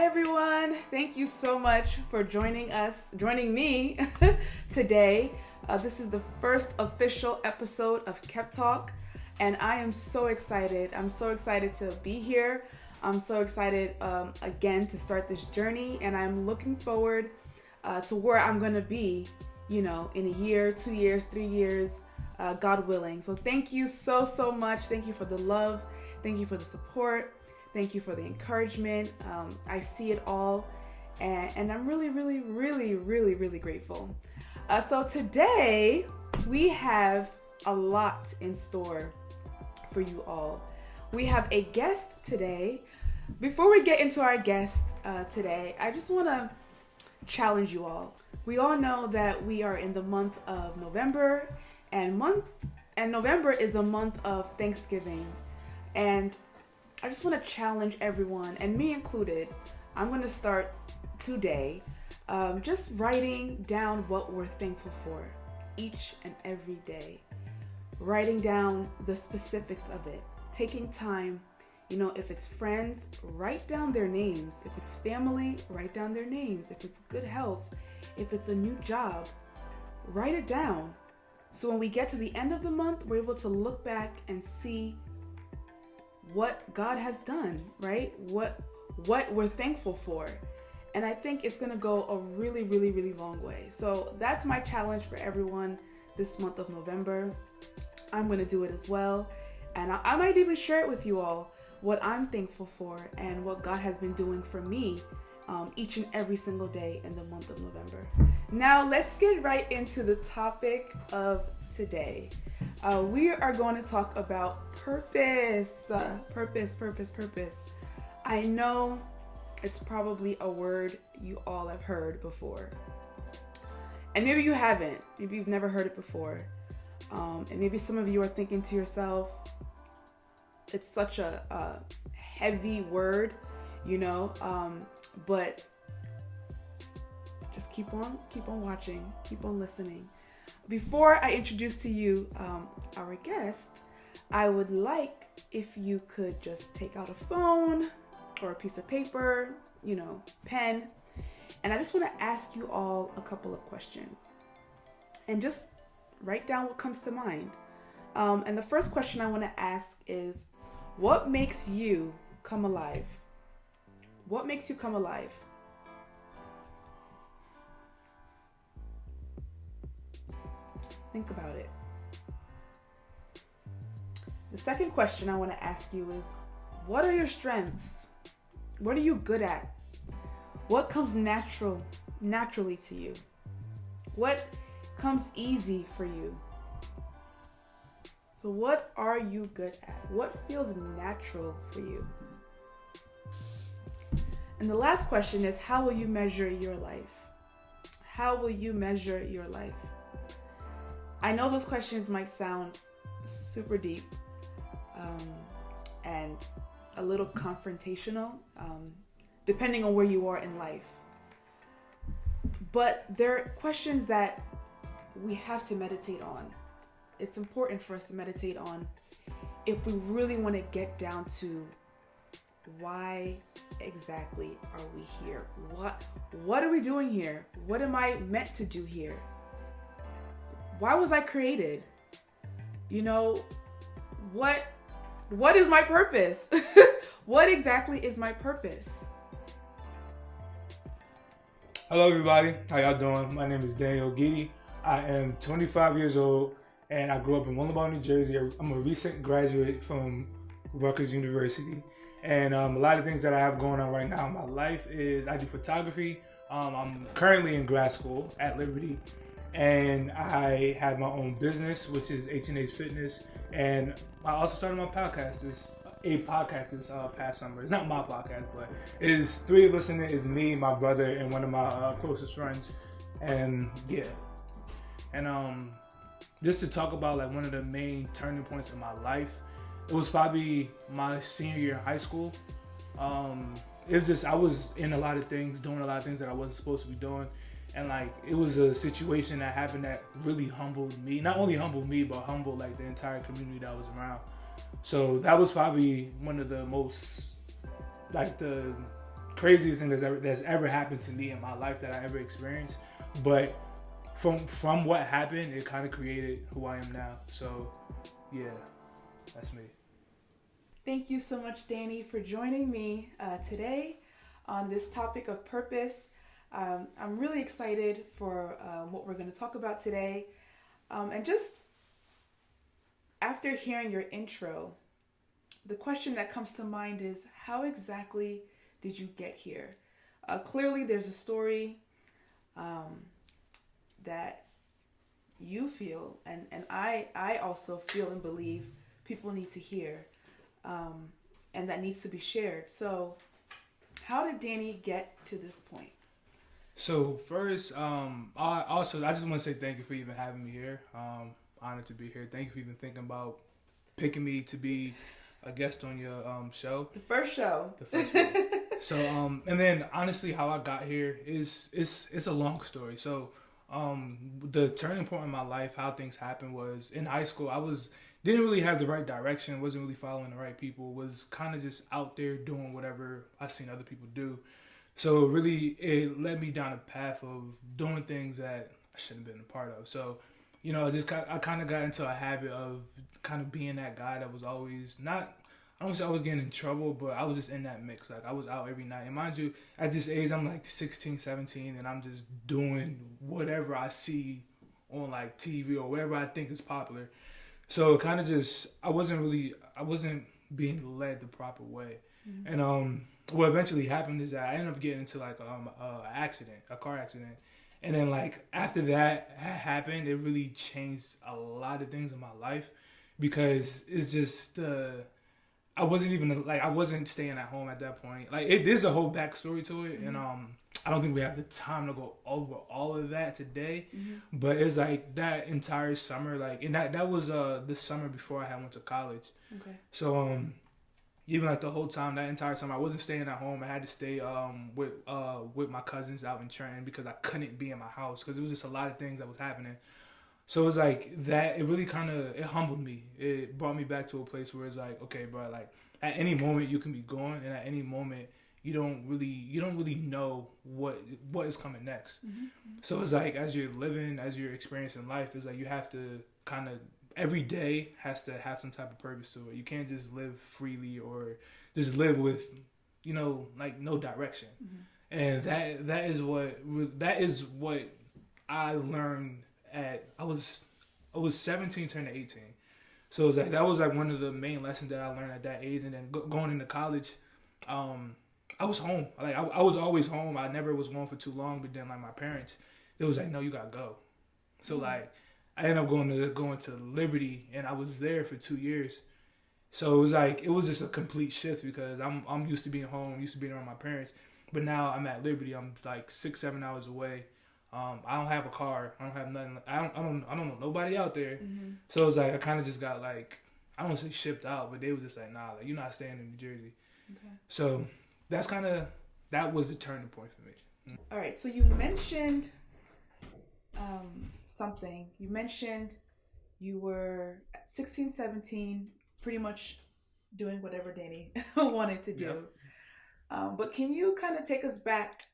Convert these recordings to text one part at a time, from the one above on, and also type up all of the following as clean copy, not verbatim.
everyone. Thank you so much for joining me today. This is the first official episode of KepTalk, and I am so excited. I'm so excited to be here. I'm so excited again to start this journey, and I'm looking forward to where I'm going to be, in a year, 2 years, 3 years, God willing. So thank you so much. Thank you for the love. Thank you for the support. Thank you for the encouragement. I see it all, and I'm really grateful. So today we have a lot in store for you all. We have a guest today. Before we get into our guest today, I just want to challenge you all. We all know that we are in the month of November, and November is a month of Thanksgiving. And I just want to challenge everyone, and me included. I'm going to start today just writing down what we're thankful for each and every day. Writing down the specifics of it. Taking time, if it's friends, write down their names. If it's family, write down their names. If it's good health, if it's a new job, write it down. So when we get to the end of the month, we're able to look back and see what God has done, right? What we're thankful for. And I think it's going to go a really long way. So that's my challenge for everyone this month of November. I'm going to do it as well. And I might even share it with you all, what I'm thankful for and what God has been doing for me each and every single day in the month of November. Now let's get right into the topic of today. We are going to talk about purpose. Purpose. I know it's probably a word you all have heard before. And maybe you haven't. Maybe you've never heard it before. And maybe some of you are thinking to yourself, it's such a heavy word, but just keep on watching, keep on listening. Before I introduce to you our guest, I would like if you could just take out a phone or a piece of paper, pen, and I just want to ask you all a couple of questions. And just write down what comes to mind. And the first question I want to ask is, what makes you come alive? What makes you come alive? Think about it. The second question I want to ask you is, what are your strengths? What are you good at? What comes naturally to you? What comes easy for you? So what are you good at? What feels natural for you? And the last question is, how will you measure your life? How will you measure your life? I know those questions might sound super deep and a little confrontational, depending on where you are in life. But they're questions that we have to meditate on. It's important for us to meditate on if we really want to get down to why exactly are we here? What are we doing here? What am I meant to do here? Why was I created? What is my purpose? What exactly is my purpose? Hello everybody, how y'all doing? My name is Agidi. I am 25 years old and I grew up in Willowbrook, New Jersey. I'm a recent graduate from Rutgers University. And a lot of things that I have going on right now in my life is I do photography. I'm currently in grad school at Liberty. And I have my own business, which is 18H Fitness. And I also started my podcast. This past summer. It's not my podcast, but it's 3 of us in it. It's me, my brother, and one of my closest friends. And yeah. And just to talk about like one of the main turning points in my life, it was probably my senior year in high school. It was just, I was in a lot of things, doing a lot of things that I wasn't supposed to be doing. And like, it was a situation that happened that really humbled me. Not only humbled me, but humbled like the entire community that I was around. So that was probably one of the most, like the craziest thing that's ever happened to me in my life that I ever experienced. But from what happened, it kind of created who I am now. So yeah, that's me. Thank you so much, Danny, for joining me today on this topic of purpose. I'm really excited for what we're going to talk about today. And just after hearing your intro, the question that comes to mind is, how exactly did you get here? Clearly, there's a story that you feel, and I also feel and believe people need to hear, and that needs to be shared. So, how did Danny get to this point? So first, I just want to say thank you for even having me here. Honored to be here. Thank you for even thinking about picking me to be a guest on your show. The first show. The first one. So and then honestly, how I got here is it's a long story. So the turning point in my life, how things happened, was in high school. Didn't really have the right direction. Wasn't really following the right people. Was kind of just out there doing whatever I seen other people do. So really, it led me down a path of doing things that I shouldn't have been a part of. So, I kind of got into a habit of kind of being that guy that was always not, I don't say I was getting in trouble, but I was just in that mix. Like, I was out every night. And mind you, at this age, I'm like 16, 17, and I'm just doing whatever I see on like TV or whatever I think is popular. So it kind of just, I wasn't being led the proper way. Mm-hmm. And what eventually happened is that I ended up getting into like a car accident. And then like after that happened, it really changed a lot of things in my life, because it's just I wasn't staying at home at that point. Like there's a whole backstory to it, mm-hmm. and I don't think we have the time to go over all of that today. Mm-hmm. But it's like that entire summer, like, and that was the summer before I went to college. Okay. So even like the whole time, that entire summer, I wasn't staying at home. I had to stay with my cousins out in Trenton, because I couldn't be in my house because it was just a lot of things that was happening. So it was like that. It really it humbled me. It brought me back to a place where it's like, okay, bro, like at any moment you can be gone, and at any moment you don't really know what is coming next. Mm-hmm. So it's like as you're experiencing life, it's like you have to kind of, every day has to have some type of purpose to it. You can't just live freely or just live with, like no direction. Mm-hmm. And that is what I learned I was 17 turning 18. So it was like, that was like one of the main lessons that I learned at that age. And then going into college, I was home. Like I was always home. I never was going for too long, but then like my parents, it was like, no, you gotta go. So mm-hmm. like I ended up going to Liberty, and I was there for 2 years. So it was like, it was just a complete shift, because I'm used to being home, used to being around my parents, but now I'm at Liberty. I'm like 6-7 hours away. I don't have a car. I don't have nothing. I don't know nobody out there. Mm-hmm. So it was like I kind of just got like, I don't want to say shipped out, but they were just like, nah, like, you're not staying in New Jersey. Okay. So that was the turning point for me. Mm-hmm. All right. So you mentioned something. You mentioned you were 16, 17, pretty much doing whatever Danny wanted to do. Yep. But can you kind of take us back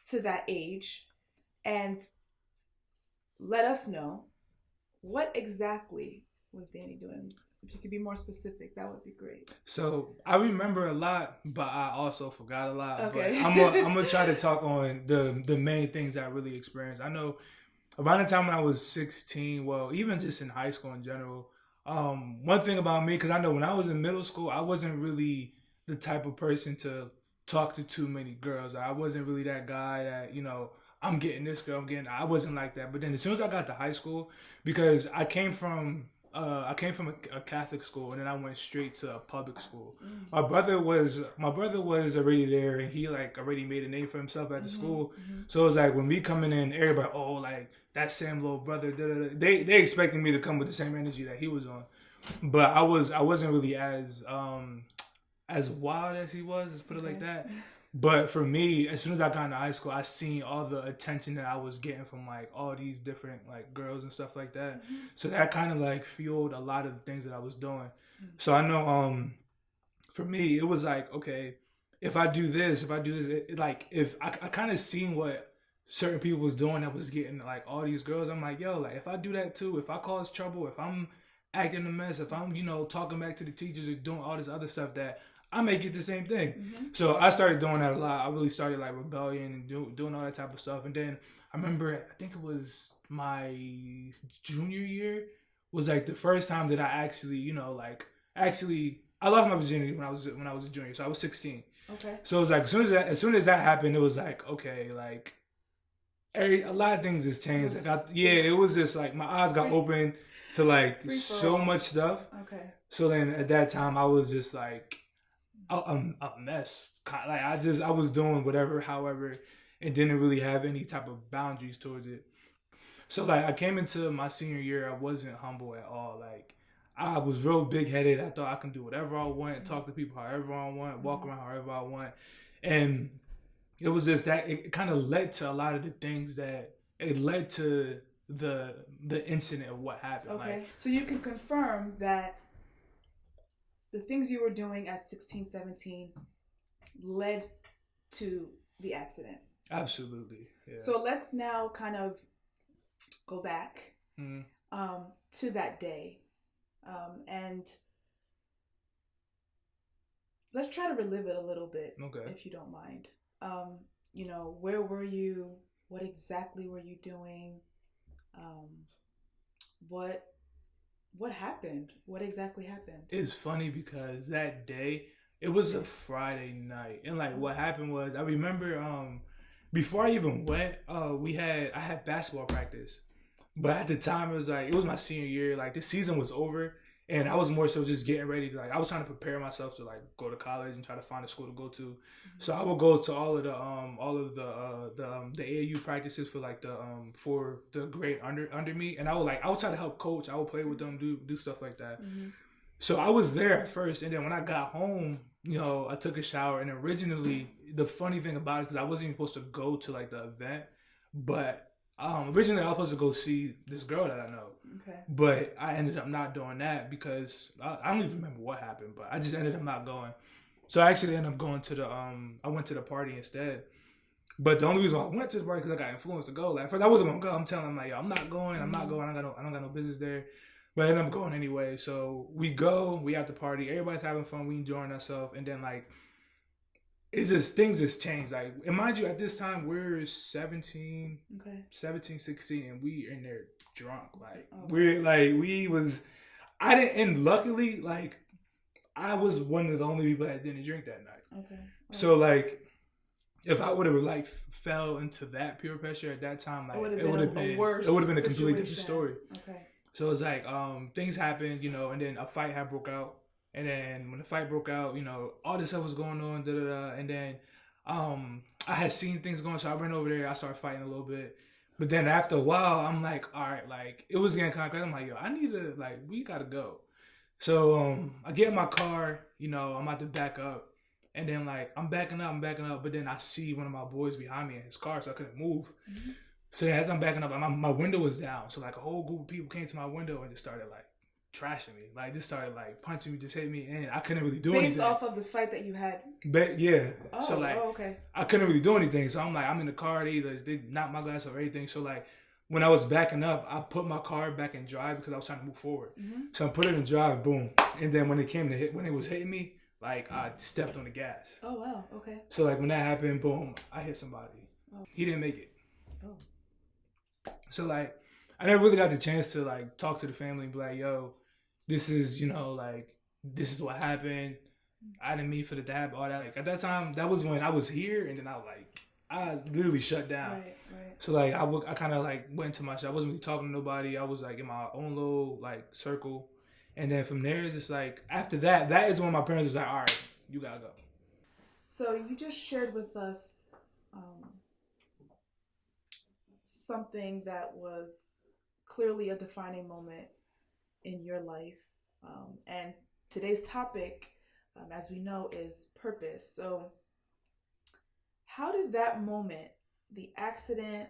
to that age and let us know what exactly was Danny doing? If you could be more specific, that would be great. So I remember a lot, but I also forgot a lot. Okay. But I'm gonna try to talk on the main things that I really experienced. I know around the time when I was 16, well, even just in high school in general, one thing about me, because I know when I was in middle school, I wasn't really the type of person to talk to too many girls. I wasn't really that guy that, I'm getting this girl, I wasn't like that. But then as soon as I got to high school, because I came from a Catholic school, and then I went straight to a public school. Mm-hmm. My brother was already there, and he like already made a name for himself at the mm-hmm. school. Mm-hmm. So it was like when we coming in, everybody, oh, like that's Sam's little brother. Da, da, da. They expecting me to come with the same energy that he was on, but I wasn't really as wild as he was. Let's put it like that. But for me, as soon as I got into high school, I seen all the attention that I was getting from like all these different like girls and stuff like that. Mm-hmm. So that kind of like fueled a lot of the things that I was doing. Mm-hmm. So I know for me, it was like, okay, if I do this, like if I kind of seen what certain people was doing that was getting like all these girls, I'm like, yo, like if I do that too, if I cause trouble, if I'm acting a mess, if I'm talking back to the teachers or doing all this other stuff, that I may get the same thing. Mm-hmm. So I started doing that a lot. I really started like rebellion and doing all that type of stuff. And then I remember, I think it was my junior year was like the first time that I actually, actually I lost my virginity when I was a junior. So I was 16. Okay. So it was like as soon as that happened, it was like, okay, like a lot of things has changed. It was just like my eyes got open to like so much stuff. Okay. So then at that time, I was just like a mess. Like I was doing whatever, however, and didn't really have any type of boundaries towards it. So like I came into my senior year, I wasn't humble at all. Like I was real big headed. I thought I can do whatever I want, talk to people however I want, walk around however I want, and it was just that it kind of led to a lot of the things that it led to the incident of what happened. Okay, like, so you can confirm that the things you were doing at 16, 17 led to the accident. Absolutely. Yeah. So let's now kind of go back to that day, and let's try to relive it a little bit, if you don't mind. Where were you? What exactly were you doing? What happened? What exactly happened? It's funny because that day it was a Friday night, and like what happened was I remember before I even went, I had basketball practice, but at the time it was my senior year. Like the season was over, and I was more so just getting ready to I was trying to prepare myself to like go to college and try to find a school to go to. Mm-hmm. So I would go to all of the AAU practices for like for the grade under me, and I would try to help coach. I would play with them, do stuff like that. Mm-hmm. So I was there at first, and then when I got home, I took a shower. And originally, the funny thing about it, because I wasn't even supposed to go to like the event, but originally I was supposed to go see this girl that I know. Okay. But I ended up not doing that because I don't even remember what happened, but I just ended up not going. So I actually ended up going to I went to the party instead. But the only reason why I went to the party because I got influenced to go. Like at first I wasn't gonna go. I'm telling them like, yo, I'm not going. I'm not going. I don't got no business there. But I ended up going anyway. So we at the party. Everybody's having fun. We enjoying ourselves. And then like, it's just, things just changed. Like, and mind you, at this time, we're 17, 16, and we in there drunk. Like, and luckily, like, I was one of the only people that didn't drink that night. Okay. So like, if I would have like fell into that peer pressure at that time, like it would have been a completely different story. Okay. So it's like things happened, and then a fight had broke out, and then when the fight broke out, all this stuff was going on, and then I had seen things going, so I went over there, I started fighting a little bit, but then after a while, I'm like, all right, like it was getting kind of crazy. I'm like, yo, I need to we gotta go. So I get in my car, I'm about to back up. And then I'm backing up, but then I see one of my boys behind me in his car, so I couldn't move. Mm-hmm. So then as I'm backing up, my window was down. So a whole group of people came to my window and just started trashing me. Just started punching me, just hit me, and I couldn't really do anything. Based off of the fight that you had? But yeah. Oh, so okay. I couldn't really do anything. So I'm in the car, they knocked my glass or anything. So when I was backing up, I put my car back in drive because I was trying to move forward. Mm-hmm. So I put it in drive, boom. And then when it was hitting me, I stepped on the gas. Oh, wow. Okay. So, when that happened, boom, I hit somebody. Oh. He didn't make it. Oh. So, I never really got the chance to, talk to the family and be like, yo, this is, this is what happened. I didn't mean for it to happen, all that. At that time, that was when I was here, and then I literally shut down. Right. So, I kind of, went into my shop. I wasn't really talking to nobody. I was, in my own little, circle. And then from there, it's just after that is when my parents was like, all right, you gotta go. So you just shared with us something that was clearly a defining moment in your life. And today's topic, as we know, is purpose. So how did that moment, the accident,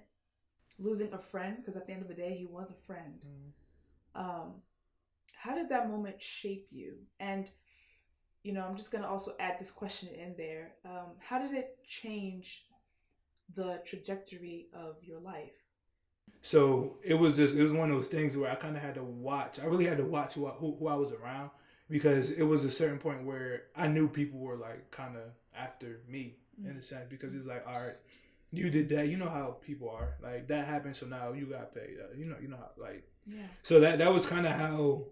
losing a friend, because at the end of the day, he was a friend, how did that moment shape you? And, I'm just going to also add this question in there. How did it change the trajectory of your life? So it was one of those things where I kind of had to watch. I really had to watch who I was around, because it was a certain point where I knew people were like kind of after me in a sense, because it's like, all right, you did that. You know how people are, like that happened. So now you got paid. You know how, like, Yeah. So that was kind of how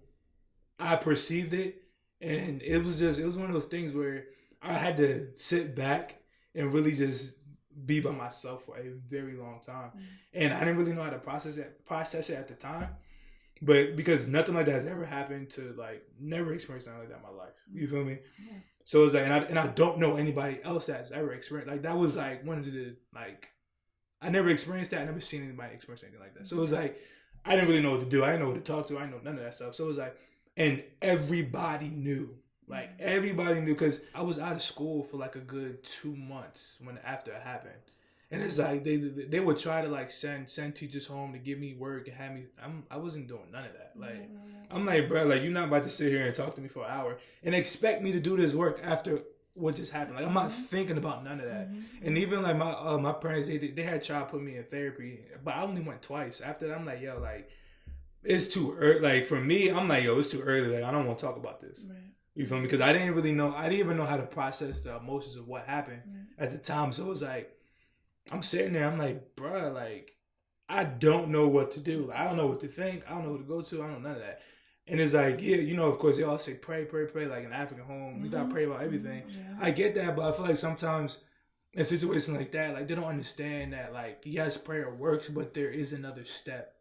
I perceived it. And it was one of those things where I had to sit back and really just be by myself for a very long time. And I didn't really know how to process it at the time. But because nothing like that has ever happened to, like, never experienced nothing like that in my life. You feel me? Yeah. So it's like, and I don't know anybody else that's ever experienced, like, that was like one of the, like, I never experienced that. I never seen anybody experience anything like that. So it was like, I didn't really know what to do. I didn't know what to talk to. I didn't know none of that stuff. So it was like, and everybody knew. Like, everybody knew, because I was out of school for like a good 2 months after it happened. And it's like, they would try to like send teachers home to give me work and have me. I wasn't doing none of that. Like, I'm like, bro, like, you're not about to sit here and talk to me for an hour and expect me to do this work after what just happened. Like, I'm not thinking about none of that. And even like my parents, they had tried to put me in therapy, but I only went twice. After that, I'm like, yo, like, it's too early. Like, for me, I'm like, yo, it's too early. Like, I don't want to talk about this. Right. You feel me? Because I didn't even know how to process the emotions of what happened at the time. So it was like, I'm sitting there, I'm like, bruh, like, I don't know what to do. Like, I don't know what to think. I don't know who to go to. I don't know none of that. And it's like, yeah, of course, they all say pray, pray, pray, like an African home. You got to pray about everything. Yeah. I get that, but I feel like sometimes in situations like that, like, they don't understand that, like, yes, prayer works, but there is another step.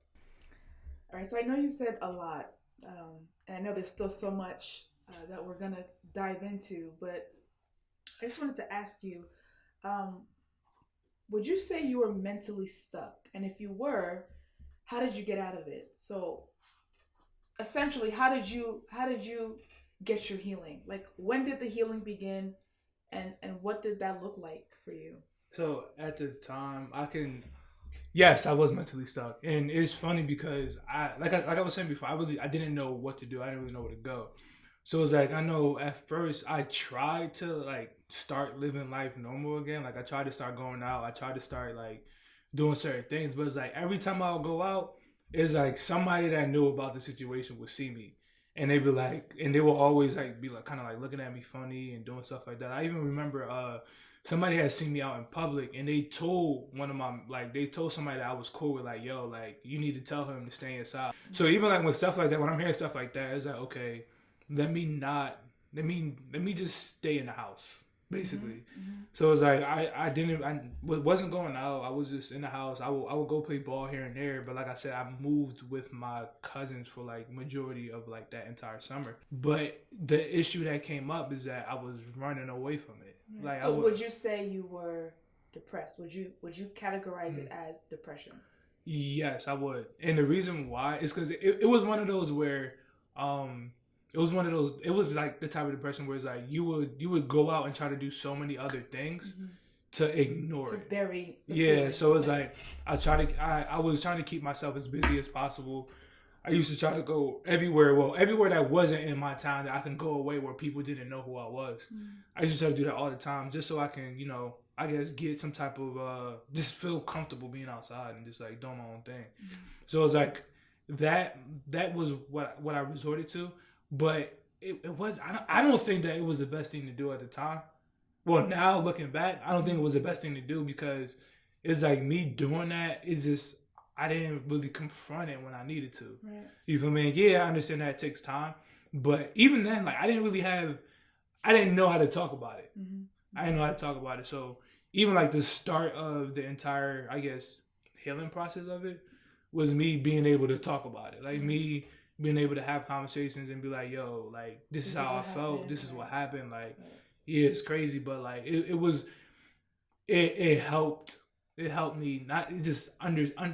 All right, so I know you said a lot, and I know there's still so much that we're going to dive into, but I just wanted to ask you, would you say you were mentally stuck? And if you were, how did you get out of it? So essentially, how did you get your healing? Like, when did the healing begin, and what did that look like for you? So at the time, yes, I was mentally stuck. And it's funny because I was saying before, I didn't know what to do. I didn't really know where to go. So it's like, I know at first I tried to like start living life normal again. Like, I tried to start going out. I tried to start like doing certain things. But it's like, every time I would go out, it's like somebody that knew about the situation would see me. And they'd be like, and they will always like be like kind of like looking at me funny and doing stuff like that. I even remember somebody had seen me out in public, and they told they told somebody that I was cool with, like, yo, like, you need to tell him to stay inside. So even like with stuff like that, when I'm hearing stuff like that, it's like, okay, let me just stay in the house, basically. So it's like, I wasn't going out. I was just in the house. I would go play ball here and there, but like I said, I moved with my cousins for like majority of like that entire summer. But the issue that came up is that I was running away from it. Like, so would you say you were depressed? Would you categorize it as depression? Yes, I would. And the reason why is because it was one of those where it was like the type of depression where it's like you would go out and try to do so many other things to ignore it. Bury the feeling. So it's like I was trying to keep myself as busy as possible. I used to try to go everywhere that wasn't in my town, that I can go away where people didn't know who I was. I used to try to do that all the time, just so I can, I guess, get some type of just feel comfortable being outside and just like doing my own thing. So it's like that was what I resorted to. But it was, I don't think that it was the best thing to do at the time. Well, now looking back, I don't think it was the best thing to do, because it's like me doing that is just, I didn't really confront it when I needed to. Right. You feel me? Yeah, I understand that it takes time. But even then, like, I didn't know how to talk about it. I didn't know how to talk about it. So even like the start of the entire, I guess, healing process of it was me being able to talk about it. Like, me being able to have conversations and be like, yo, like, this is how I felt. This is what happened. Like, yeah, it's crazy, but like, it helped. It helped me not just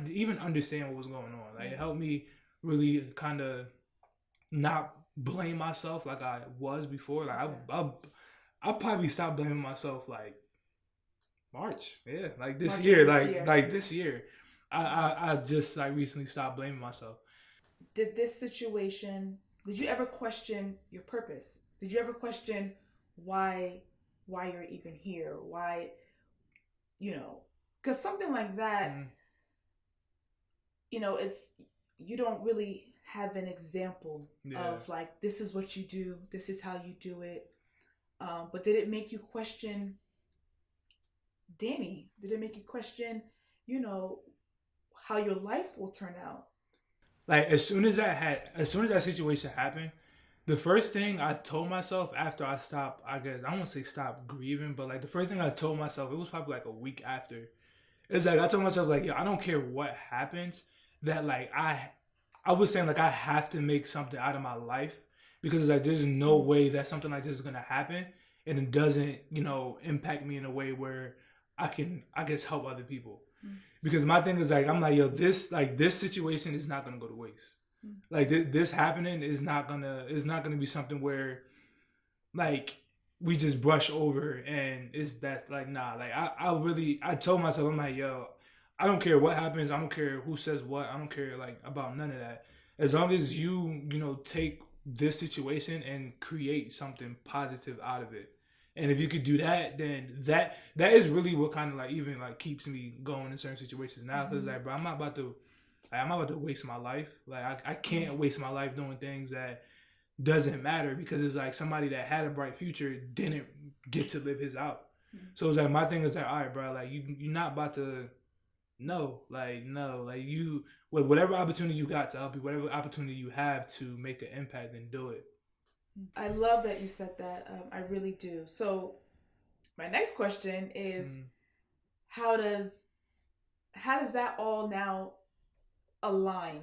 even understand what was going on. Like, it helped me really kind of not blame myself like I was before. Like, I'll probably stop blaming myself like March. Yeah, like this year. Like this year. I just like recently stopped blaming myself. Did you ever question your purpose? Did you ever question why you're even here, why, because something like that, it's, you don't really have an example of like, this is what you do, this is how you do it. But did it make you question Danny? Did it make you question, how your life will turn out? Like as soon as that situation happened, the first thing I told myself after I stopped, I guess I don't want to say stop grieving, but like the first thing I told myself, it was probably like a week after. It's like I told myself like, yo, I don't care what happens. That like I was saying like I have to make something out of my life because it's like there's no way that something like this is gonna happen and it doesn't impact me in a way where I can I guess help other people. Because my thing is like I'm like, yo, this situation is not gonna go to waste. Like this happening is not gonna be something where like we just brush over and it's that's like nah. Like I told myself I'm like, yo, I don't care what happens. I don't care who says what. I don't care like about none of that. As long as you take this situation and create something positive out of it. And if you could do that, then that is really what kind of like even like keeps me going in certain situations now. Because like, bro, I'm not about to waste my life. Like I can't waste my life doing things that doesn't matter because it's like somebody that had a bright future didn't get to live his out. So it's like my thing is like, all right, bro, like you're not about to no, like you with whatever opportunity you got to help you, whatever opportunity you have to make an impact, then do it. I love that you said that. I really do. So my next question is, how does that all now align,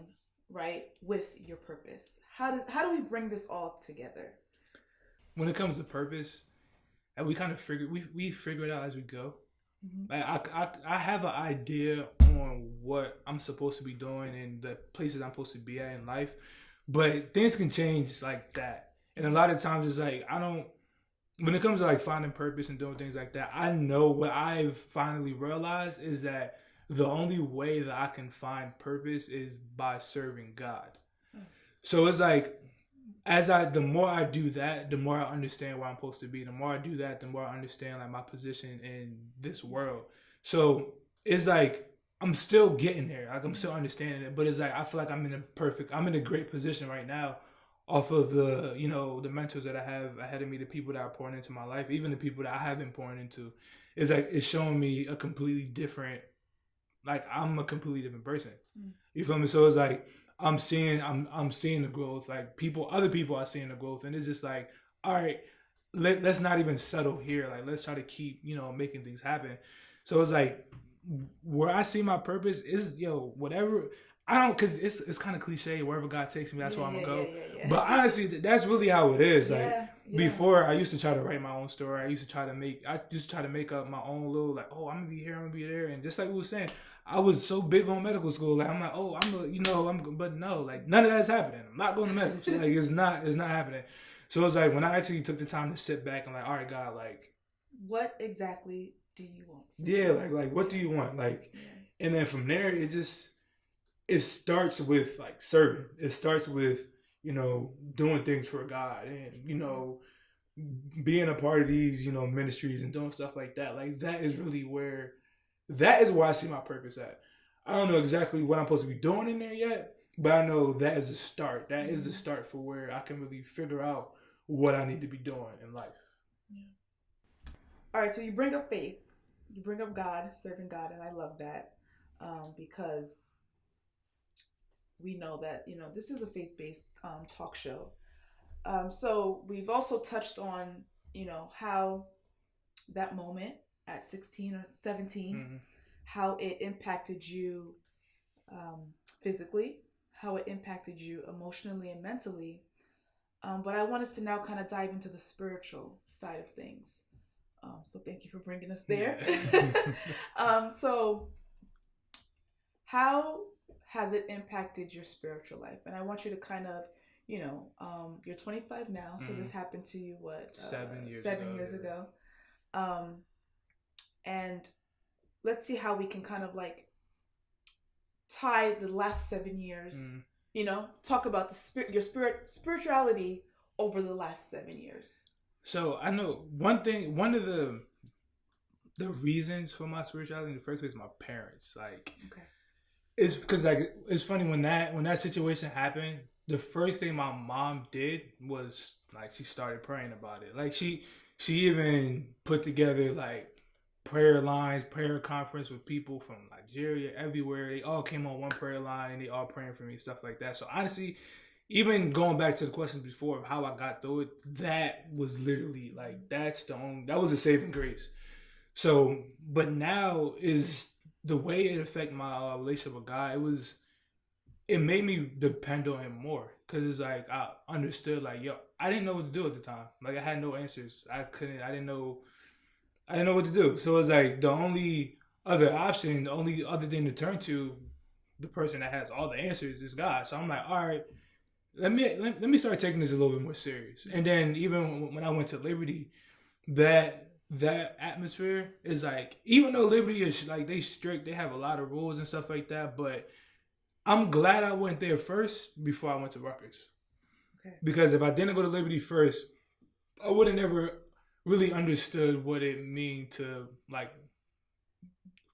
right, with your purpose? How do we bring this all together? When it comes to purpose, and we kind of we figure it out as we go. Like I have an idea on what I'm supposed to be doing and the places I'm supposed to be at in life, but things can change like that. And a lot of times it's like when it comes to like finding purpose and doing things like that, I know what I've finally realized is that the only way that I can find purpose is by serving God. So it's like the more I do that, the more I understand where I'm supposed to be. The more I do that, the more I understand like my position in this world. So it's like I'm still getting there. Like I'm still understanding it, but it's like I feel like I'm in a great position right now off of the the mentors that I have ahead of me, the people that are pouring into my life, even the people that I haven't poured into. It's like it's showing me a completely different, like I'm a completely different person. You feel me? So it's like I'm seeing the growth. Like other people are seeing the growth, and it's just like, all right, let's not even settle here. Like let's try to keep making things happen. So it's like where I see my purpose is whatever. I don't, cause it's kind of cliche. Wherever God takes me, that's where I'm gonna go. But honestly, that's really how it is. Like before, I used to try to write my own story. I used to try to make up my own little like, oh, I'm gonna be here, I'm gonna be there, and just like we were saying, I was so big on medical school. Like I'm like, oh, but no, like none of that's happening. I'm not going to medical school. Like it's not happening. So it's like when I actually took the time to sit back and like, all right, God, like, what exactly do you want? Yeah, like what do you want? Like, and then from there, it starts with like serving. It starts with doing things for God and being a part of these ministries and doing stuff like that. Like that is where I see my purpose at. I don't know exactly what I'm supposed to be doing in there yet, but I know that is a start. That is the start for where I can really figure out what I need to be doing in life. All right, so you bring up faith, you bring up God, serving God, and I love that because we know that this is a faith-based talk show. So we've also touched on how that moment at 16 or 17, how it impacted you physically, how it impacted you emotionally and mentally. But I want us to now kind of dive into the spiritual side of things. So thank you for bringing us there. So how has it impacted your spiritual life? And I want you to kind of, you're 25 now, so this happened to you, 7 years ago. And let's see how we can kind of like tie the last 7 years, talk about your spirituality over the last 7 years. So I know one of the reasons for my spirituality in the first place, my parents. Like, Okay. it's because like it's funny when that situation happened. The first thing my mom did was like she started praying about it. Like she even put together like prayer lines, prayer conference with people from Nigeria, everywhere. They all came on one prayer line and they all praying for me, stuff like that. So honestly, even going back to the questions before of how I got through it, that was literally like that was a saving grace. So, but now is the way it affected my relationship with God. It made me depend on Him more because it's like I understood like yo, I didn't know what to do at the time. Like I had no answers. I didn't know what to do. So it's like the only other option, the only other thing to turn to, the person that has all the answers is God. So I'm like, all right, let me start taking this a little bit more serious. And then even when I went to Liberty, that atmosphere is like, even though Liberty is like they strict, they have a lot of rules and stuff like that, but I'm glad I went there first before I went to Rutgers. Okay. Because if I didn't go to Liberty first, I would have never really understood what it mean to like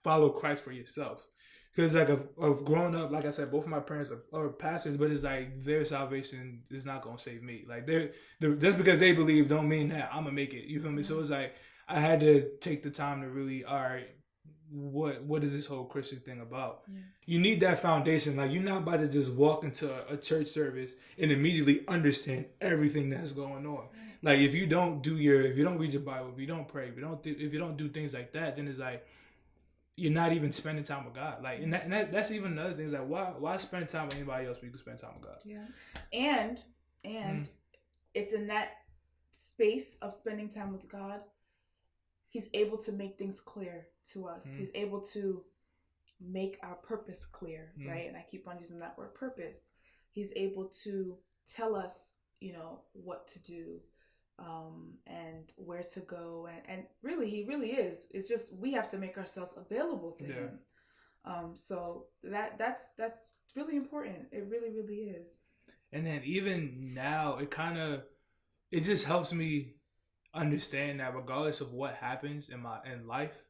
follow Christ for yourself. Because like of growing up, like I said, both of my parents are pastors, but it's like their salvation is not gonna save me. Like they're just because they believe don't mean that I'm gonna make it. You feel me? So it's like I had to take the time to really, all right, what is this whole Christian thing about? Yeah. You need that foundation. Like you're not about to just walk into a church service and immediately understand everything that's going on. Like if you don't read your Bible, if you don't pray, if you don't do things like that, then it's like you're not even spending time with God. Like, and that's even another thing. Is like, why spend time with anybody else when you can spend time with God? Yeah, and it's in that space of spending time with God, He's able to make things clear to us. He's able to make our purpose clear, right? And I keep on using that word, purpose. He's able to tell us, what to do, and where to go, and really, He really is. It's just we have to make ourselves available to Him. So that's really important. It really, really is. And then even now, it just helps me understand that regardless of what happens in life,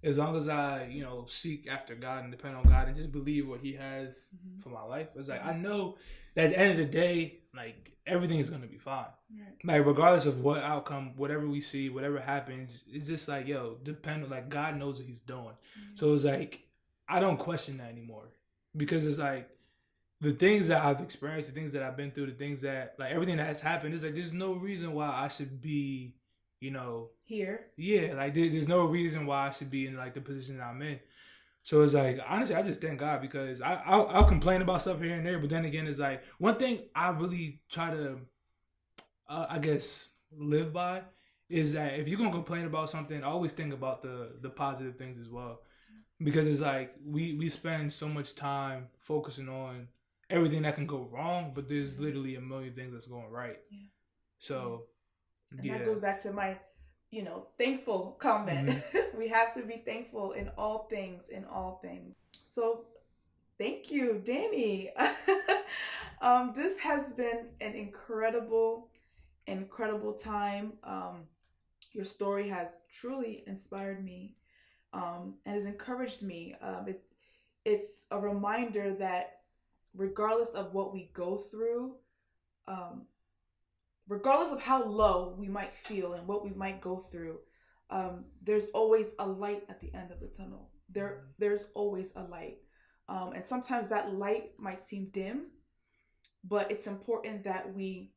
as long as I seek after God and depend on God and just believe what He has for my life, it's like I know that at the end of the day, like everything is gonna be fine. Right. Like regardless of what outcome, whatever we see, whatever happens, it's just like like God knows what He's doing. So it's like I don't question that anymore because it's like the things that I've experienced, the things that I've been through, the things that like everything that has happened is like there's no reason why I should be here. Yeah, like there's no reason why I should be in like the position that I'm in. So it's like honestly, I just thank God because I'll complain about stuff here and there, but then again, it's like one thing I really try to, I guess, live by is that if you're gonna complain about something, always think about the positive things as well, because it's like we spend so much time focusing on everything that can go wrong, but there's literally a million things that's going right. Yeah. So. And that goes back to my, thankful comment. We have to be thankful in all things, So thank you, Danny. This has been an incredible time. Your story has truly inspired me and has encouraged me. It's a reminder that regardless of what we go through, regardless of how low we might feel and what we might go through, there's always a light at the end of the tunnel. There's always a light. And sometimes that light might seem dim, but it's important that we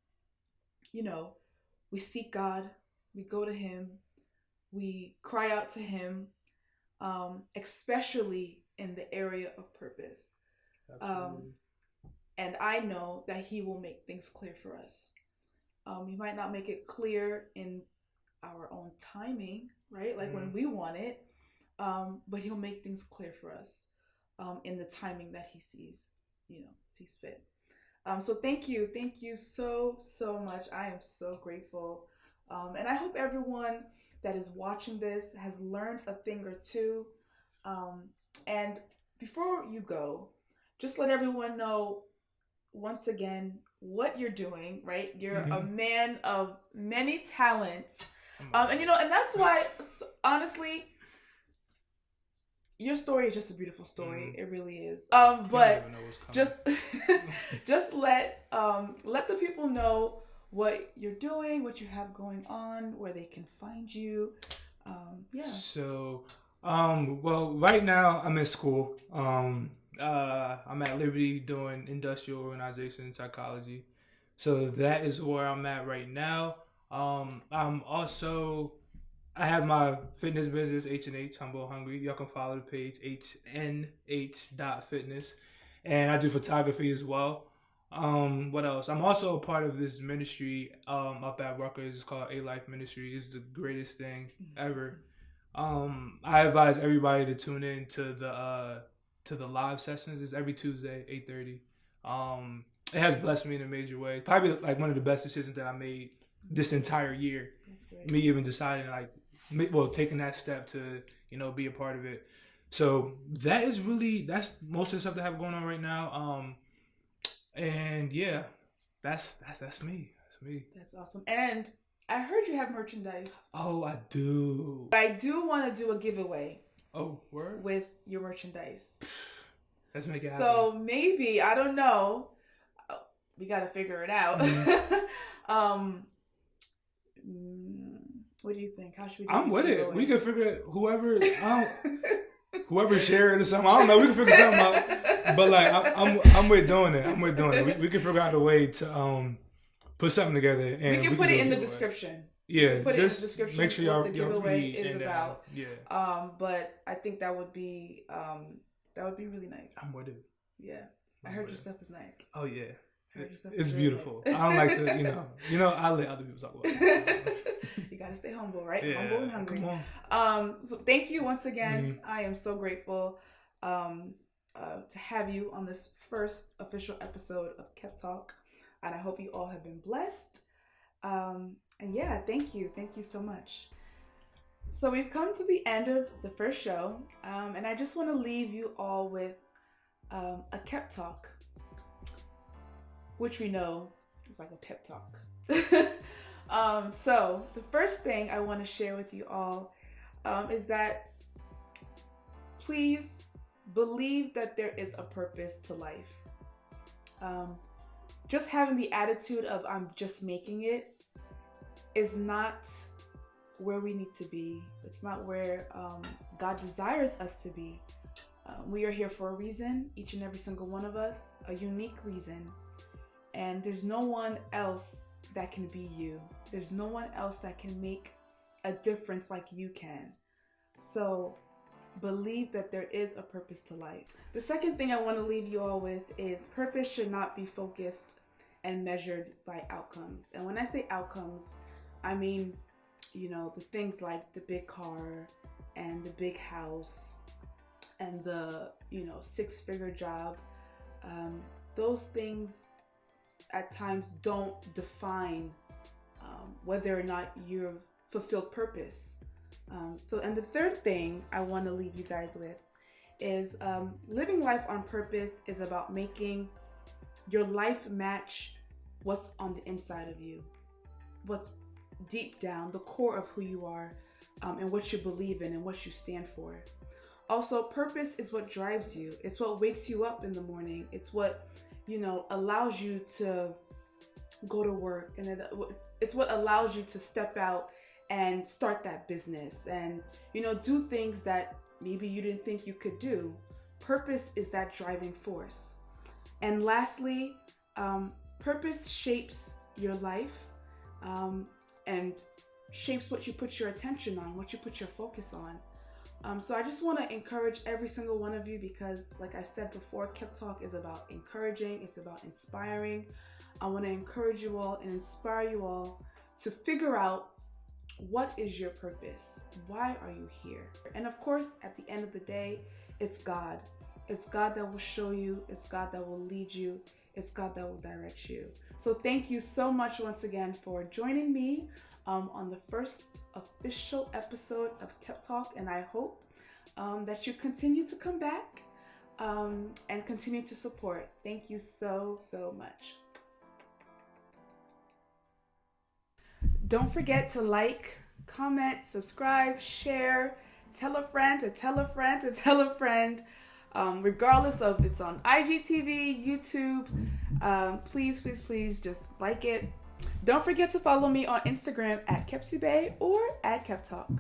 seek God, we go to Him, we cry out to Him, especially in the area of purpose. And I know that He will make things clear for us. He might not make it clear in our own timing, right? Like when we want it, but He'll make things clear for us in the timing that He sees fit. So thank you so much. I am so grateful, and I hope everyone that is watching this has learned a thing or two. And before you go, just let everyone know once again what you're doing, right? You're a Mhm. man of many talents. And that's why, honestly, your story is just a beautiful story. It really is. But just just let the people know what you're doing, what you have going on, where they can find you. Yeah. So, well, right now I'm in school. I'm at Liberty doing industrial organization psychology. So that is where I'm at right now. I'm also I have my fitness business H&H Humble Hungry. Y'all can follow the page hnh.fitness, and I do photography as well. What else? I'm also a part of this ministry up at Rutgers. It's called A Life Ministry. It's the greatest thing ever. I advise everybody to tune in to the live sessions. It's every Tuesday, 8:30. It has blessed me in a major way. Probably like one of the best decisions that I made this entire year. Me even deciding taking that step to be a part of it. So that's most of the stuff that I have going on right now. And yeah, that's me. That's me. That's awesome. And I heard you have merchandise. Oh, I do. I do want to do a giveaway. Oh, word? With your merchandise. Let's make it happen. So maybe, I don't know. We got to figure it out. Mm-hmm. What do you think? How should we do I'm with it. We can figure it. Whoever share it or something. I don't know. We can figure something out. But like, I'm with doing it. We can figure out a way to put something together. And we can put it in the description. Yeah, put it in the description. Make sure y'all what the giveaway is and, about. Yeah. But I think that would be really nice. I'm with it. Yeah, I heard your stuff is nice. Oh yeah. It's beautiful. Nice. I don't like to, I let other people talk about it. You gotta stay humble, right? Yeah, humble and hungry. Come on. So thank you once again. Mm-hmm. I am so grateful to have you on this first official episode of KepTalk, and I hope you all have been blessed. And yeah, thank you so much. So we've come to the end of the first show, and I just want to leave you all with a KepTalk, which we know is like a pep talk. So the first thing I want to share with you all is that please believe that there is a purpose to life. Just having the attitude of I'm just making it is not where we need to be. It's not where God desires us to be. We are here for a reason, each and every single one of us, a unique reason. And there's no one else that can be you. There's no one else that can make a difference like you can. So believe that there is a purpose to life. The second thing I want to leave you all with is purpose should not be focused and measured by outcomes. And when I say outcomes, I mean, the things like the big car and the big house and the, 6-figure job. Those things at times don't define whether or not you've fulfilled purpose. And the third thing I want to leave you guys with is living life on purpose is about making your life match what's on the inside of you, what's deep down, the core of who you are, and what you believe in and what you stand for. Also, purpose is what drives you. It's what wakes you up in the morning. It's what allows you to go to work, and it's what allows you to step out and start that business and do things that maybe you didn't think you could do. Purpose is that driving force. And lastly, purpose shapes your life and shapes what you put your attention on, what you put your focus on. So I just want to encourage every single one of you because, like I said before, KepTalk is about encouraging. It's about inspiring. I want to encourage you all and inspire you all to figure out what is your purpose? Why are you here? And of course, at the end of the day, it's God. It's God that will show you. It's God that will lead you. It's God that will direct you. So thank you so much once again for joining me on the first official episode of KepTalk, and I hope that you continue to come back and continue to support. Thank you so much. Don't forget to like, comment, subscribe, share, tell a friend to tell a friend to tell a friend. Regardless of it's on IGTV, YouTube, please just like it. Don't forget to follow me on Instagram at KepsBay or at KepTalk.